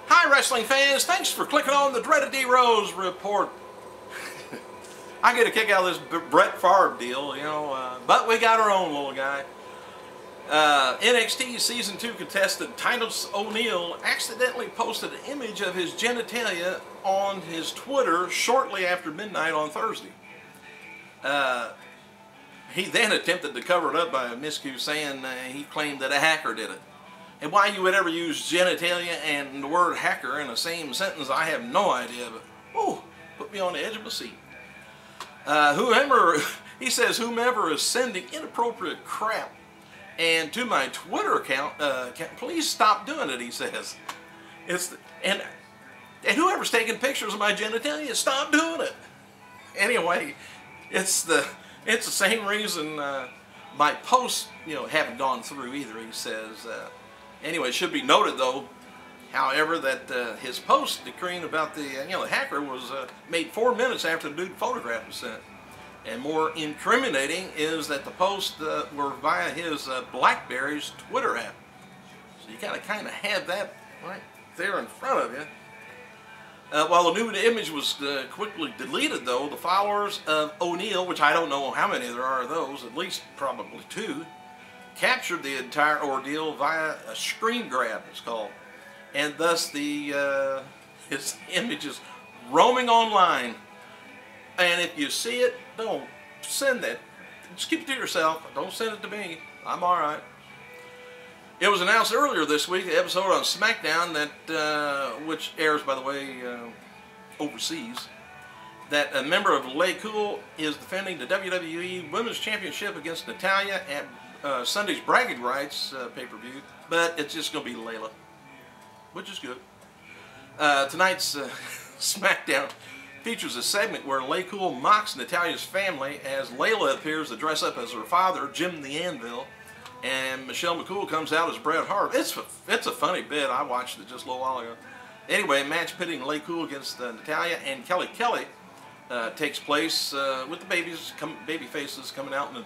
Hi, wrestling fans. Thanks for clicking on the Dreaded D Rose report. I get a kick out of this Brett Favre deal, you know, but we got our own little guy. NXT Season 2 contestant Titus O'Neil accidentally posted an image of his genitalia on his Twitter shortly after midnight on Thursday. He then attempted to cover it up by a miscue, saying he claimed that a hacker did it. And why you would ever use genitalia and the word hacker in the same sentence, I have no idea, but oh, put me on the edge of my seat. He says, whomever is sending inappropriate crap and to my Twitter account, please stop doing it, he says. And whoever's taking pictures of my genitalia, stop doing it. Anyway, it's the same reason my posts, haven't gone through either, he says. Anyway, it should be noted, though, however, that his post decreeing about the hacker was made 4 minutes after the nude photograph was sent. And more incriminating is that the posts were via his BlackBerry's Twitter app. So you gotta kind of have that right there in front of you. While the nude image was quickly deleted, though, the followers of O'Neil, which I don't know how many there are of those, at least probably 2, captured the entire ordeal via a screen grab, it's called. And thus his image is roaming online. And if you see it, don't send that. Just keep it to yourself. Don't send it to me. I'm alright. It was announced earlier this week, the episode on SmackDown, that which airs, by the way, overseas, that a member of laycool is defending the WWE Women's Championship against Natalya at Sunday's Bragging Rights pay-per-view, but it's just going to be Layla, which is good. Tonight's SmackDown features a segment where laycool mocks Natalya's family as Layla appears to dress up as her father, Jim the Anvil, and Michelle McCool comes out as Bret Hart. It's a funny bit. I watched it just a little while ago. Anyway, a match pitting laycool against Natalya and Kelly takes place with the baby faces coming out in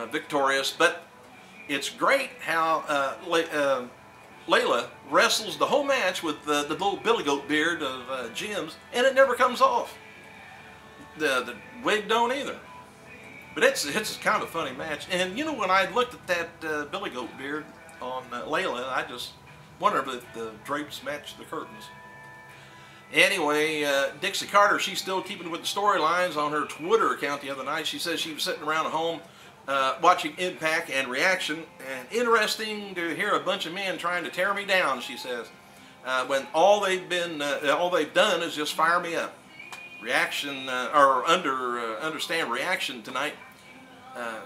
victorious, but it's great how Layla wrestles the whole match with the little billy goat beard of Jim's, and it never comes off. The wig don't either. But it's kind of a funny match. And when I looked at that billy goat beard on Layla, I just wondered if the drapes matched the curtains. Anyway, Dixie Carter, she's still keeping with the storylines on her Twitter account the other night. She says she was sitting around at home watching Impact and Reaction, and interesting to hear a bunch of men trying to tear me down, she says, when all they've done is just fire me up. Reaction, understand Reaction tonight.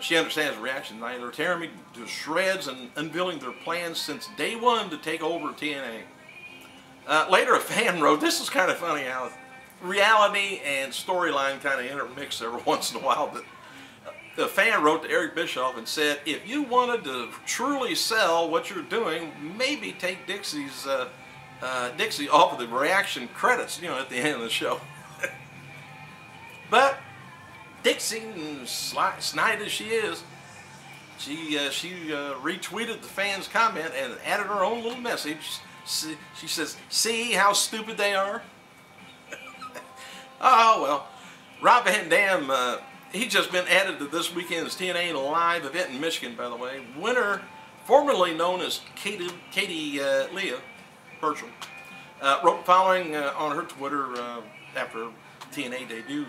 She understands Reaction tonight. They're tearing me to shreds and unveiling their plans since day one to take over TNA. Later, a fan wrote, this is kind of funny how reality and storyline kind of intermix every once in a while, but the fan wrote to Eric Bischoff and said, if you wanted to truly sell what you're doing, maybe take Dixie off of the Reaction credits, at the end of the show. But Dixie, snide as she is, she retweeted the fan's comment and added her own little message. She says, see how stupid they are? Oh, well. Rob Van Dam, he's just been added to this weekend's TNA Live event in Michigan, by the way. Winner, formerly known as Katie Leah Bertram, wrote following on her Twitter after TNA debut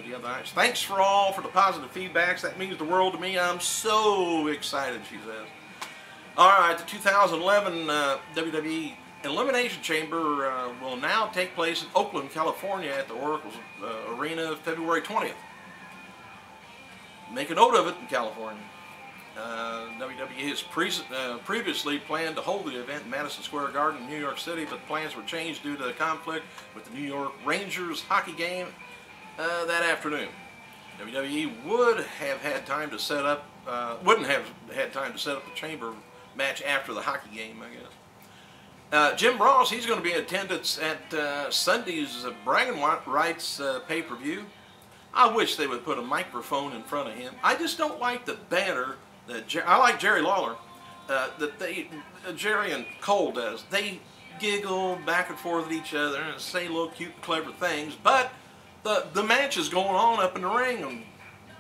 the other night. Thanks for the positive feedbacks. That means the world to me. I'm so excited, she says. Alright, the 2011 WWE Elimination Chamber will now take place in Oakland, California at the Oracle Arena February 20th. Make a note of it in California. WWE has previously planned to hold the event in Madison Square Garden in New York City, but plans were changed due to conflict with the New York Rangers hockey game that afternoon. WWE wouldn't have had time to set up the chamber match after the hockey game, I guess. Jim Ross, he's going to be in attendance at Sunday's Bragging Rights pay-per-view. I wish they would put a microphone in front of him. I just don't like the banner that I like Jerry Lawler, that Jerry and Cole does. They giggle back and forth at each other and say little cute and clever things, but the match is going on up in the ring and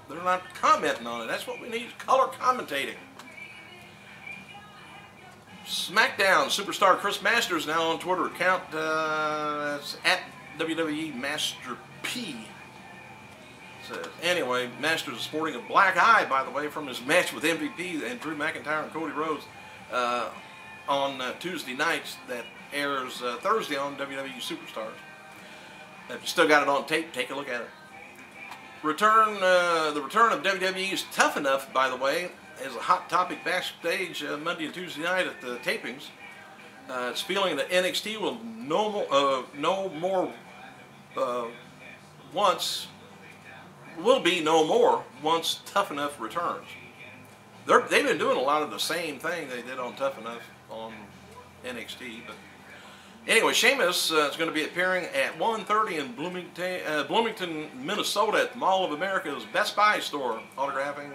they're not commenting on it. That's what we need, color commentating. SmackDown superstar Chris Masters now on Twitter account. It's at WWE Master P. Says, anyway, Masters is sporting a black eye, by the way, from his match with MVP and Drew McIntyre and Cody Rhodes on Tuesday nights that airs Thursday on WWE Superstars. If you still got it on tape, take a look at it. The return of WWE is Tough Enough, by the way, is a hot topic backstage Monday and Tuesday night at the tapings. It's feeling that NXT will be no more once Tough Enough returns. They've been doing a lot of the same thing they did on Tough Enough on NXT, but anyway, Sheamus is going to be appearing at 1:30 in Bloomington, Minnesota at the Mall of America's Best Buy store, autographing,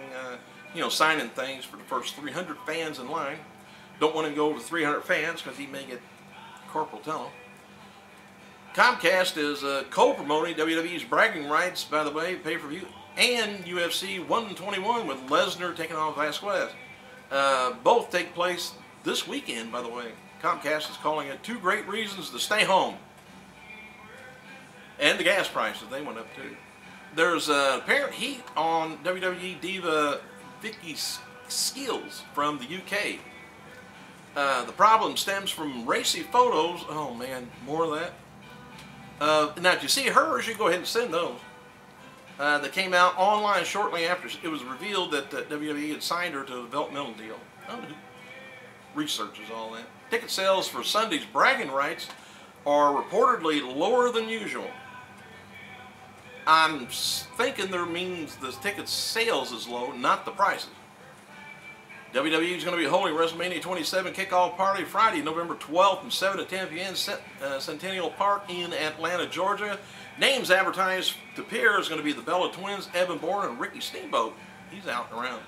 signing things for the first 300 fans in line. Don't want him to go over 300 fans because he may get carpal tunnel. Comcast is co-promoting WWE's bragging rights, by the way, pay-per-view, and UFC 121 with Lesnar taking on Vasquez. Both take place this weekend, by the way. Comcast is calling it 2 great reasons to stay home. And the gas prices, they went up too. There's apparent heat on WWE diva Vicky Skills from the UK. The problem stems from racy photos. Oh man, more of that. Now, if you see hers, you go ahead and send those. That came out online shortly after it was revealed that WWE had signed her to a developmental deal. I don't know who researches all that. Ticket sales for Sunday's bragging rights are reportedly lower than usual. I'm thinking there means the ticket sales is low, not the prices. WWE is going to be holding WrestleMania 27 kickoff party Friday, November 12th from 7 to 10 p.m. Centennial Park in Atlanta, Georgia. Names advertised to appear is going to be the Bella Twins, Evan Bourne, and Ricky Steamboat. He's out and around.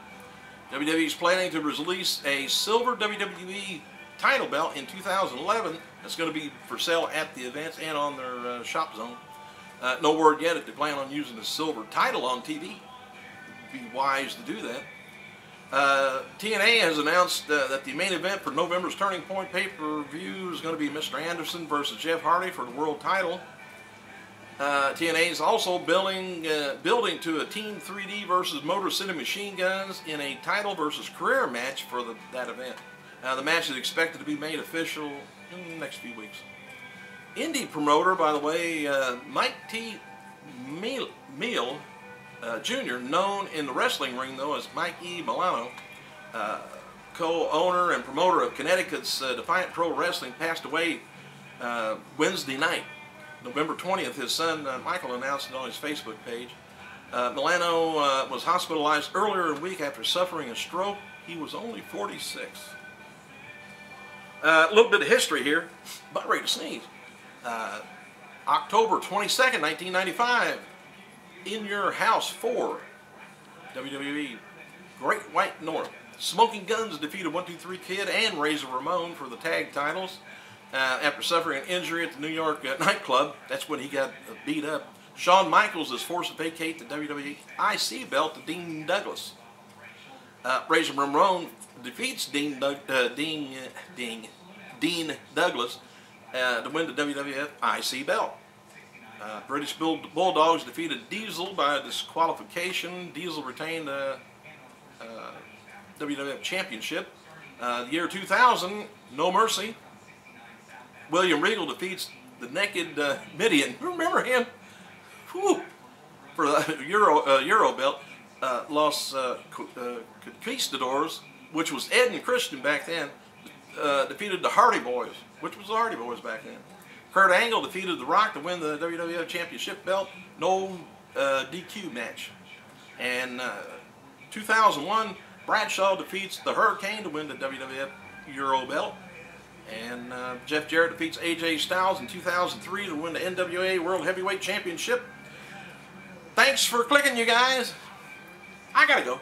WWE is planning to release a silver WWE title belt in 2011. That's going to be for sale at the events and on their shop zone. No word yet if they plan on using the silver title on TV. It'd be wise to do that. TNA has announced that the main event for November's Turning Point pay-per-view is going to be Mr. Anderson versus Jeff Hardy for the world title. TNA is also building to a Team 3D versus Motor City Machine Guns in a title versus career match for that event. The match is expected to be made official in the next few weeks. Indie promoter, by the way, Mike T. Meal Jr., known in the wrestling ring though as Mike E. Milano, co-owner and promoter of Connecticut's Defiant Pro Wrestling, passed away Wednesday night, November 20th. His son Michael announced it on his Facebook page. Milano was hospitalized earlier in the week after suffering a stroke. He was only 46. A little bit of history here. About ready to sneeze. October 22nd, 1995. In Your House 4, WWE, Great White North. Smoking Guns defeated 1-2-3 Kid and Razor Ramon for the tag titles after suffering an injury at the New York nightclub. That's when he got beat up. Shawn Michaels is forced to vacate the WWE IC belt to Dean Douglas. Razor Ramon defeats Dean Douglas to win the WWF IC belt. British Bulldogs defeated Diesel by disqualification. Diesel retained the WWF Championship. The year 2000, No Mercy. William Regal defeats the Naked Midian. Remember him? Whew. For the Euro belt. Los Conquistadors, which was Ed and Christian back then, defeated the Hardy Boys, which was the Hardy Boys back then. Kurt Angle defeated The Rock to win the WWF Championship belt. No DQ match. And 2001, Bradshaw defeats the Hurricane to win the WWF Euro belt. And Jeff Jarrett defeats AJ Styles in 2003 to win the NWA World Heavyweight Championship. Thanks for clicking, you guys. I gotta go.